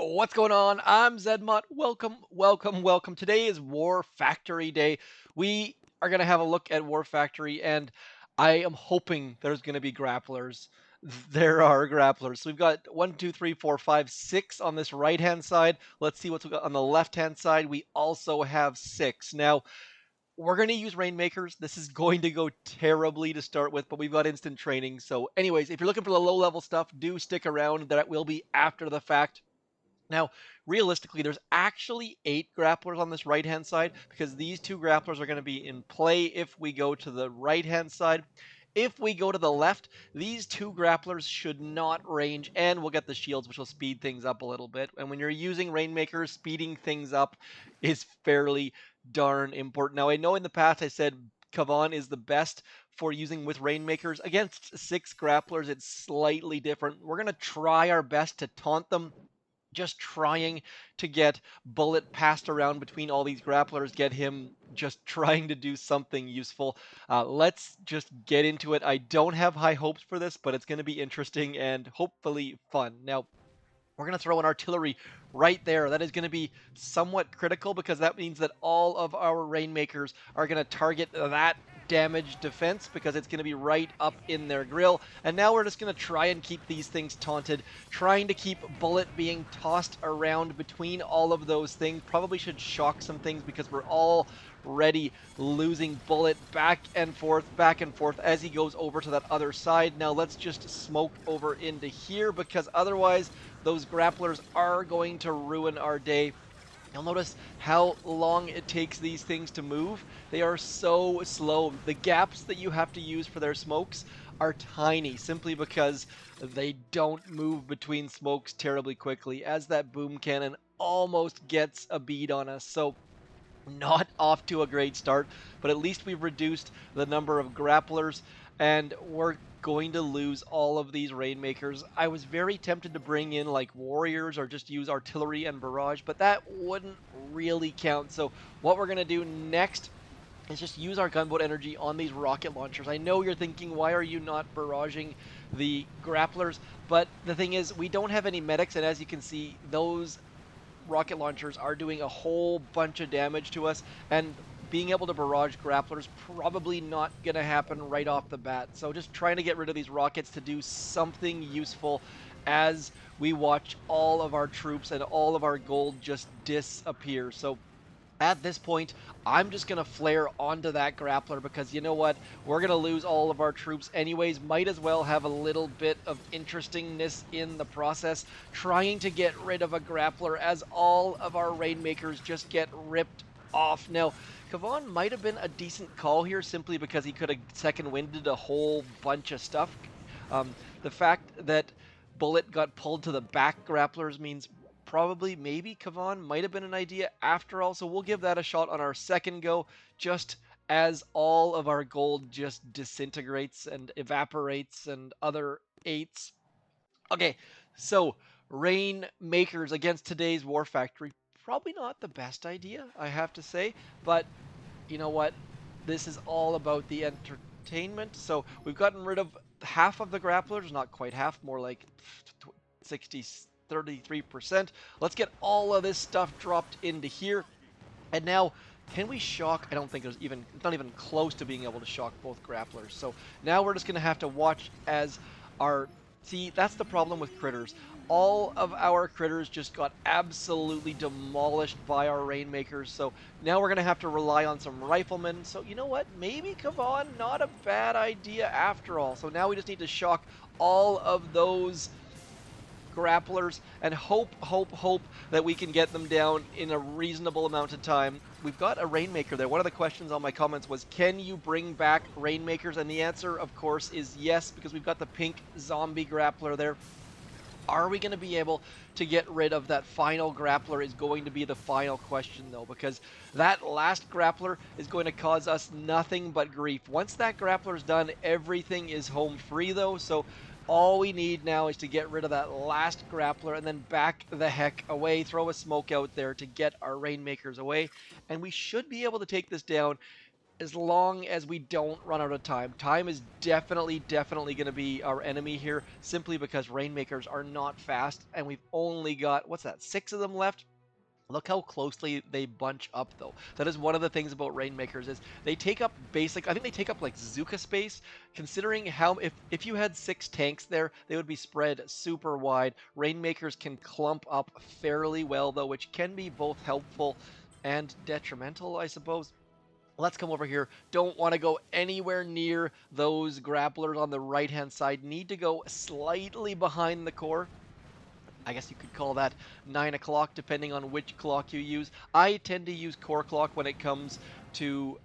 What's going on? I'm zmoT. Welcome, welcome, welcome. Today is War Factory Day. We are going to have a look at War Factory, and I am hoping there's going to be grapplers. There are grapplers. So we've got one, two, three, four, five, six on this right hand side. Let's see what's we got on the left hand side. We also have six. Now, we're going to use Rainmakers. This is going to go terribly to start with, but we've got instant training. So, anyways, if you're looking for the low level stuff, do stick around. That will be after the fact. Now, realistically, there's actually 8 grapplers on this right-hand side because these 2 grapplers are going to be in play if we go to the right-hand side. If we go to the left, these 2 grapplers should not range, and we'll get the shields, which will speed things up a little bit. And when you're using Rainmakers, speeding things up is fairly darn important. Now, I know in the past I said Kavan is the best for using with Rainmakers. Against 6 grapplers, it's slightly different. We're going to try our best to taunt them, just trying to get Bullet passed around between all these grapplers, get him just trying to do something useful. Let's just get into it. I don't have high hopes for this, but it's going to be interesting and hopefully fun. Now, we're going to throw an artillery right there. That is going to be somewhat critical because that means that all of our Rainmakers are going to target that damage defense because it's going to be right up in their grill. And now we're just going to try and keep these things taunted, trying to keep Bullet being tossed around between all of those things. Probably should shock some things because we're already losing Bullet back and forth as he goes over to that other side. Now let's just smoke over into here because otherwise those grapplers are going to ruin our day. You'll notice how long it takes these things to move. They are so slow. The gaps that you have to use for their smokes are tiny simply because they don't move between smokes terribly quickly, as that boom cannon almost gets a bead on us. So not off to a great start, but at least we've reduced the number of grapplers, and we're going to lose all of these Rainmakers. I was very tempted to bring in like warriors or just use artillery and barrage, but that wouldn't really count. So what we're going to do next is just use our gunboat energy on these rocket launchers. I know you're thinking, why are you not barraging the grapplers? But the thing is, we don't have any medics, and as you can see, those rocket launchers are doing a whole bunch of damage to us, and being able to barrage grapplers probably not going to happen right off the bat. So just trying to get rid of these rockets to do something useful as we watch all of our troops and all of our gold just disappear. So at this point, I'm just going to flare onto that grappler because you know what? We're going to lose all of our troops anyways. Might as well have a little bit of interestingness in the process. Trying to get rid of a grappler as all of our Rainmakers just get ripped off. Now, Kavan might have been a decent call here simply because he could have second winded a whole bunch of stuff. The fact that Bullet got pulled to the back grapplers means probably, maybe Kavan might have been an idea after all. So we'll give that a shot on our second go, just as all of our gold just disintegrates and evaporates and other eights. Okay, so Rainmakers against today's War Factory. Probably not the best idea, I have to say, but you know what? This is all about the entertainment. So we've gotten rid of half of the grapplers, not quite half, more like 60, 33%. Let's get all of this stuff dropped into here. And now, can we shock? I don't think there's even, not even close to being able to shock both grapplers. So now we're just going to have to watch as our, see, that's the problem with critters. All of our critters just got absolutely demolished by our Rainmakers. So now we're going to have to rely on some riflemen. So you know what? Maybe Kavan, not a bad idea after all. So now we just need to shock all of those grapplers and hope that we can get them down in a reasonable amount of time. We've got a Rainmaker there. One of the questions on my comments was, can you bring back Rainmakers? And the answer, of course, is yes, because we've got the pink zombie grappler there. Are we going to be able to get rid of that final grappler is going to be the final question, though, because that last grappler is going to cause us nothing but grief. Once that grappler is done, everything is home free, though, so all we need now is to get rid of that last grappler and then back the heck away, throw a smoke out there to get our Rainmakers away, and we should be able to take this down as long as we don't run out of time. Time is definitely going to be our enemy here, simply because Rainmakers are not fast, and we've only got, what's that, 6 of them left? Look how closely they bunch up, though. That is one of the things about Rainmakers is they take up basic. I think they take up like Zooka space. Considering how if you had 6 tanks there, they would be spread super wide. Rainmakers can clump up fairly well, though, which can be both helpful and detrimental, I suppose. Let's come over here. Don't want to go anywhere near those grapplers on the right-hand side. Need to go slightly behind the core. I guess you could call that 9 o'clock, depending on which clock you use. I tend to use core clock when it comes to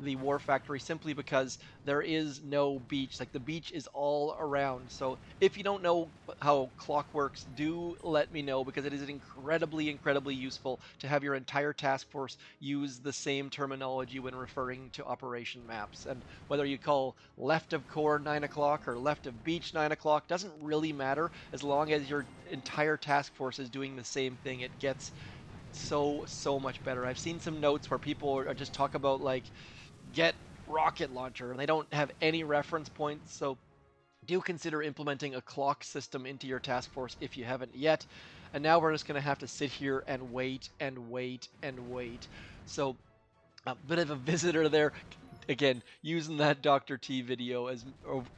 the War Factory, simply because there is no beach. Like, the beach is all around. So if you don't know how clock works, do let me know, because it is incredibly useful to have your entire task force use the same terminology when referring to operation maps. And whether you call left of core 9 o'clock or left of beach 9 o'clock doesn't really matter, as long as your entire task force is doing the same thing. It gets so much better. I've seen some notes where people are just talk about, like, get rocket launcher, and they don't have any reference points. So do consider implementing a clock system into your task force if you haven't yet. And now we're just going to have to sit here and wait and wait and wait. So a bit of a visitor there. Again, using that Dr. T video as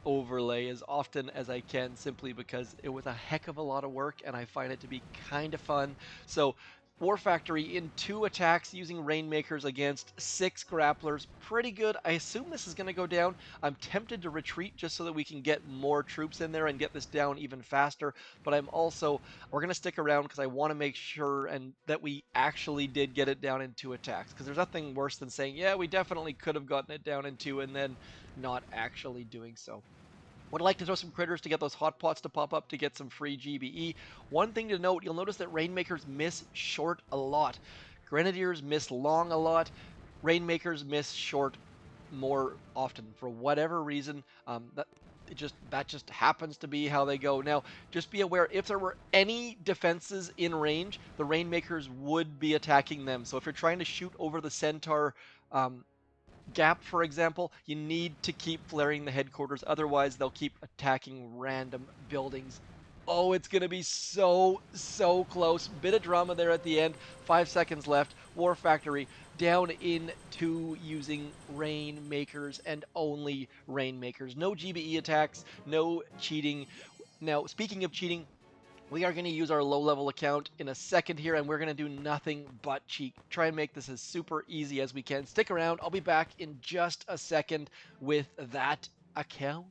overlay as often as I can, simply because it was a heck of a lot of work and I find it to be kind of fun. So War Factory in 2 attacks using Rainmakers against 6 grapplers. Pretty good. I assume this is going to go down. I'm tempted to retreat just so that we can get more troops in there and get this down even faster. But we're going to stick around because I want to make sure and that we actually did get it down in 2 attacks. Because there's nothing worse than saying, yeah, we definitely could have gotten it down in 2, and then not actually doing so. Would like to throw some critters to get those hot pots to pop up to get some free GBE. One thing to note, you'll notice that Rainmakers miss short a lot. Grenadiers miss long a lot. Rainmakers miss short more often for whatever reason. That just happens to be how they go. Now, just be aware, if there were any defenses in range, the Rainmakers would be attacking them. So if you're trying to shoot over the Centaur gap, for example, you need to keep flaring the headquarters, otherwise they'll keep attacking random buildings. Oh, it's going to be so close. Bit of drama there at the end. 5 seconds left. War Factory down into using Rainmakers and only Rainmakers. No GBE attacks, no cheating. Now, speaking of cheating, we are going to use our low-level account in a second here, and we're going to do nothing but cheat. Try and make this as super easy as we can. Stick around. I'll be back in just a second with that account.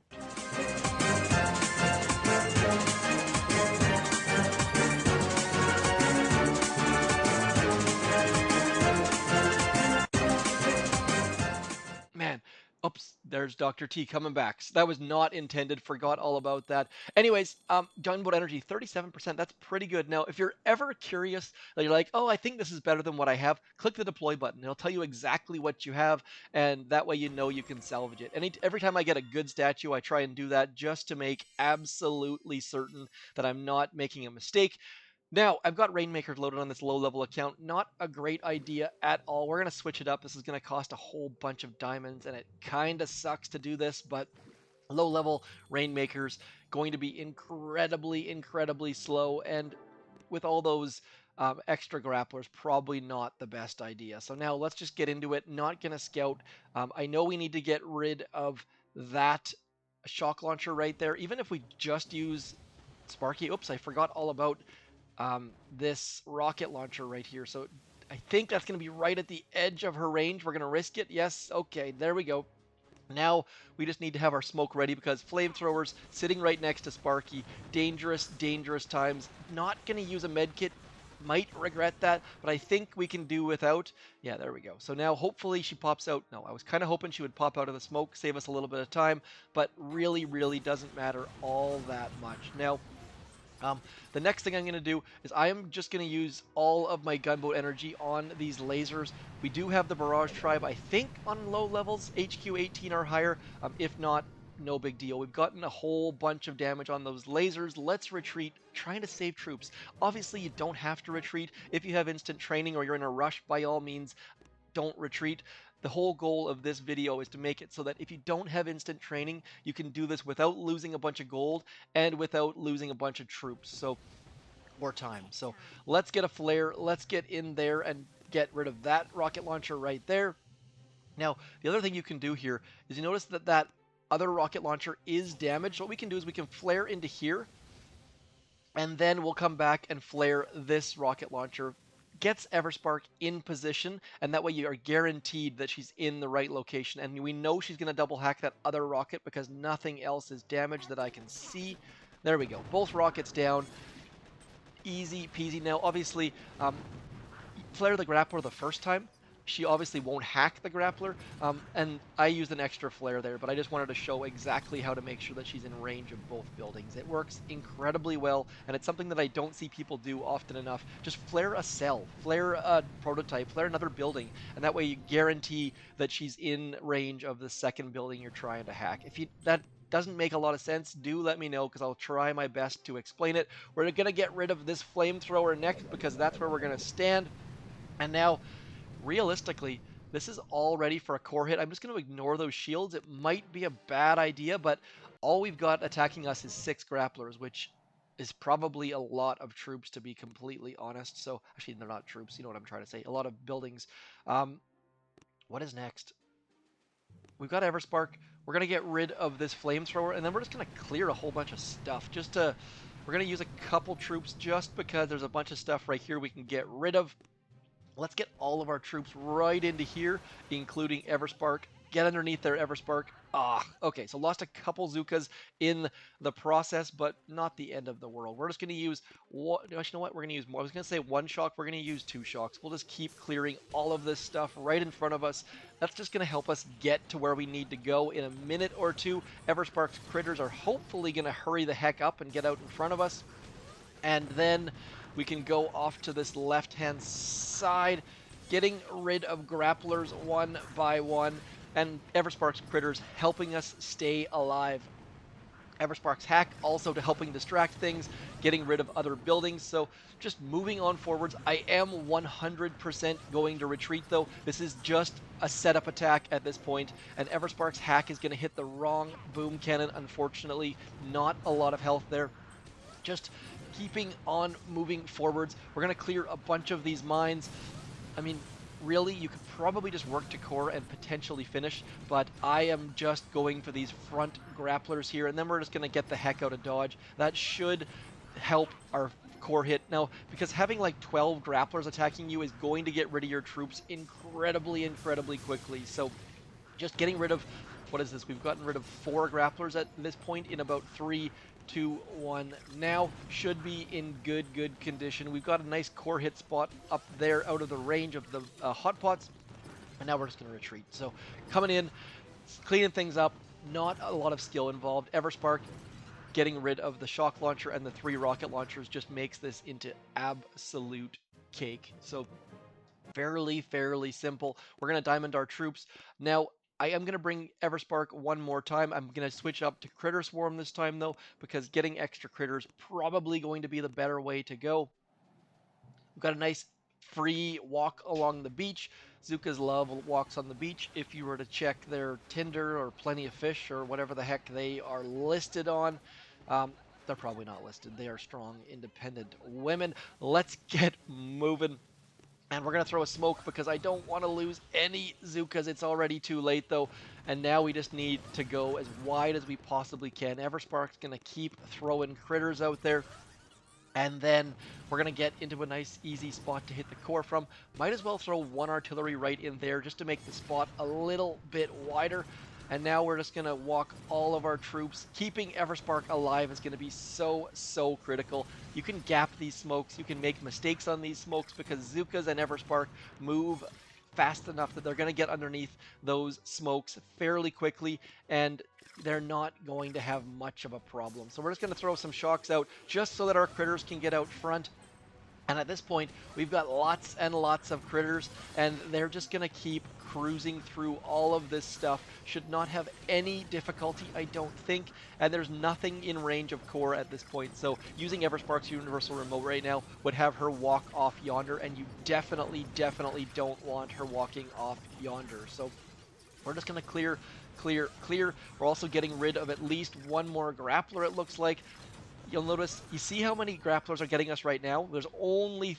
Man, oops, there's Dr. T coming back. So that was not intended. Forgot all about that. Anyways, gunboat energy, 37%. That's pretty good. Now, if you're ever curious, that you're like, oh, I think this is better than what I have, click the deploy button. It'll tell you exactly what you have, and that way you know you can salvage it. Every time I get a good statue, I try and do that just to make absolutely certain that I'm not making a mistake. Now, I've got Rainmakers loaded on this low-level account. Not a great idea at all. We're going to switch it up. This is going to cost a whole bunch of diamonds, and it kind of sucks to do this, but low-level Rainmakers going to be incredibly slow, and with all those extra grapplers, probably not the best idea. So now let's just get into it. Not going to scout. I know we need to get rid of that shock launcher right there. Even if we just use Sparky. Oops, I forgot all about this rocket launcher right here. So I think that's going to be right at the edge of her range. We're going to risk it. Yes. Okay, there we go. Now we just need to have our smoke ready, because flamethrowers sitting right next to Sparky. Dangerous times. Not going to use a med kit. Might regret that, but I think we can do without. Yeah, there we go. So now hopefully she pops out. No, I was kind of hoping she would pop out of the smoke, save us a little bit of time, but really doesn't matter all that much. Now, the next thing I'm going to do is I am just going to use all of my gunboat energy on these lasers. We do have the barrage tribe, I think, on low levels, HQ18 or higher. If not, no big deal. We've gotten a whole bunch of damage on those lasers. Let's retreat, trying to save troops. Obviously, you don't have to retreat. If you have instant training or you're in a rush, by all means, don't retreat. The whole goal of this video is to make it so that if you don't have instant training, you can do this without losing a bunch of gold and without losing a bunch of troops. So, or time. So let's get a flare. Let's get in there and get rid of that rocket launcher right there. Now, the other thing you can do here is you notice that that other rocket launcher is damaged. What we can do is we can flare into here, and then we'll come back and flare this rocket launcher. Gets Everspark in position, and that way you are guaranteed that she's in the right location. And we know she's going to double hack that other rocket because nothing else is damaged that I can see. There we go. Both rockets down. Easy peasy. Now, obviously, flare the grappler the first time. She obviously won't hack the grappler, and I used an extra flare there, but I just wanted to show exactly how to make sure that she's in range of both buildings. It works incredibly well, and it's something that I don't see people do often enough. Just flare a cell, flare a prototype, flare another building, and that way you guarantee that she's in range of the second building you're trying to hack. If that doesn't make a lot of sense, do let me know because I'll try my best to explain it. We're going to get rid of this flamethrower next because that's where we're going to stand. And now, realistically, this is all ready for a core hit. I'm just going to ignore those shields. It might be a bad idea, but all we've got attacking us is 6 grapplers, which is probably a lot of troops, to be completely honest. So, actually, they're not troops. You know what I'm trying to say. A lot of buildings. What is next? We've got Everspark. We're going to get rid of this flamethrower, and then we're just going to clear a whole bunch of stuff. We're going to use a couple troops just because there's a bunch of stuff right here we can get rid of. Let's get all of our troops right into here, including Everspark. Get underneath there, Everspark. Okay, so lost a couple zookas in the process, but not the end of the world. We're just going to use, you know what, we're going to use more. I was going to say 1 shock, we're going to use 2 shocks. We'll just keep clearing all of this stuff right in front of us. That's just going to help us get to where we need to go in a minute or two. Everspark's critters are hopefully going to hurry the heck up and get out in front of us. And then we can go off to this left-hand side, getting rid of grapplers one by one, and Everspark's critters helping us stay alive. Everspark's hack also to helping distract things, getting rid of other buildings. So just moving on forwards. I am 100% going to retreat, though. This is just a setup attack at this point, and Everspark's hack is going to hit the wrong boom cannon. Unfortunately, not a lot of health there. Just keeping on moving forwards. We're going to clear a bunch of these mines. I mean, really, you could probably just work to core and potentially finish, but I am just going for these front grapplers here, and then we're just going to get the heck out of dodge. That should help our core hit. Now, because having like 12 grapplers attacking you is going to get rid of your troops incredibly quickly. So just getting rid of, what is this? We've gotten rid of 4 grapplers at this point in about 3, 2, 1. Now should be in good condition. We've got a nice core hit spot up there out of the range of the hot pots, and now we're just going to retreat. So coming in, cleaning things up, not a lot of skill involved. Everspark getting rid of the shock launcher and the 3 rocket launchers just makes this into absolute cake. So fairly simple. We're going to diamond our troops. Now, I am going to bring Everspark one more time. I'm going to switch up to Critter Swarm this time, though, because getting extra critters probably going to be the better way to go. We've got a nice free walk along the beach. Zookas love walks on the beach. If you were to check their Tinder or Plenty of Fish or whatever the heck they are listed on, they're probably not listed. They are strong, independent women. Let's get moving. And we're going to throw a smoke because I don't want to lose any zookas. It's already too late, though. And now we just need to go as wide as we possibly can. Everspark's going to keep throwing critters out there. And then we're going to get into a nice, easy spot to hit the core from. Might as well throw 1 artillery right in there just to make the spot a little bit wider. And now we're just going to walk all of our troops. Keeping Everspark alive is going to be so critical. You can gap these smokes. You can make mistakes on these smokes because Zookas and Everspark move fast enough that they're going to get underneath those smokes fairly quickly, and they're not going to have much of a problem. So we're just going to throw some shocks out just so that our critters can get out front. And at this point, we've got lots and lots of critters, and they're just going to keep cruising through all of this stuff. Should not have any difficulty, I don't think. And there's nothing in range of core at this point. So using Everspark's Universal Remote right now would have her walk off yonder, and you definitely, definitely don't want her walking off yonder. So we're just going to clear, clear, clear. We're also getting rid of at least one more grappler, it looks like. You'll notice, you see how many grapplers are getting us right now? There's only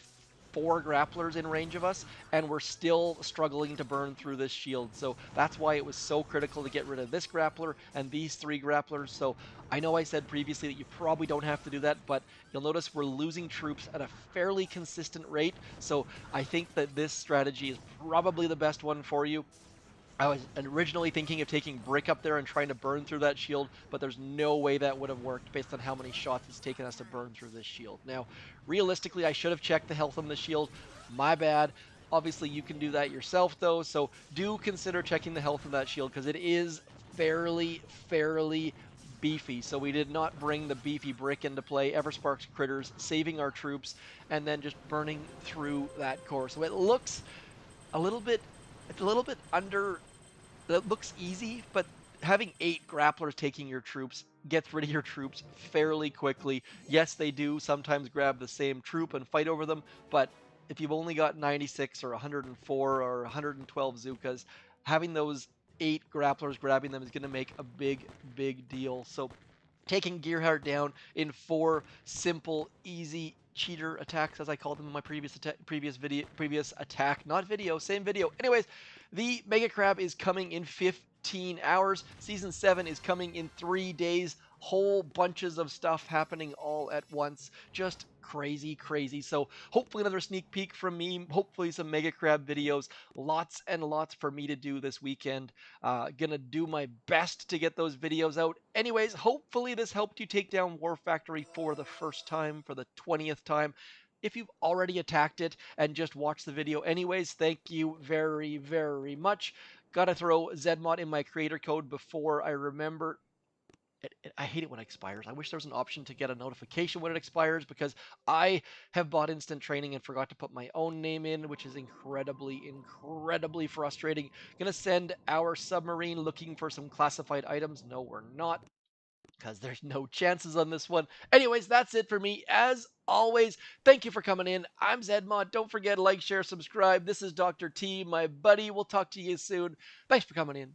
4 grapplers in range of us, and we're still struggling to burn through this shield. So that's why it was so critical to get rid of this grappler and these 3 grapplers. So I know I said previously that you probably don't have to do that, but you'll notice we're losing troops at a fairly consistent rate. So I think that this strategy is probably the best one for you. I was originally thinking of taking Brick up there and trying to burn through that shield, but there's no way that would have worked based on how many shots it's taken us to burn through this shield. Now, realistically, I should have checked the health on the shield. My bad. Obviously, you can do that yourself, though, so do consider checking the health of that shield because it is fairly beefy. So we did not bring the beefy Brick into play. Everspark's critters, saving our troops, and then just burning through that core. So it looks a little bit, it's a little bit under, that looks easy, but having 8 grapplers taking your troops gets rid of your troops fairly quickly. Yes, they do sometimes grab the same troop and fight over them, but if you've only got 96 or 104 or 112 zookas, having those 8 grapplers grabbing them is going to make a big deal. So taking Gearheart down in 4 simple, easy cheater attacks, as I called them in my previous attack, not video, same video. Anyways, the Mega Crab is coming in 15 hours. Season 7 is coming in 3 days. Whole bunches of stuff happening all at once. Just crazy. So hopefully another sneak peek from me. Hopefully some Mega Crab videos. Lots and lots for me to do this weekend. Gonna do my best to get those videos out. Anyways, hopefully this helped you take down War Factory for the first time, for the 20th time. If you've already attacked it and just watched the video anyways, thank you very much. Gotta throw zmoT in my creator code before I remember. I hate it when it expires. I wish there was an option to get a notification when it expires because I have bought instant training and forgot to put my own name in, which is incredibly frustrating. Gonna send our submarine looking for some classified items. No, we're not, because there's no chances on this one. Anyways, that's it for me. As always, thank you for coming in. I'm zmoT. Don't forget to like, share, subscribe. This is Dr. T, my buddy. We'll talk to you soon. Thanks for coming in.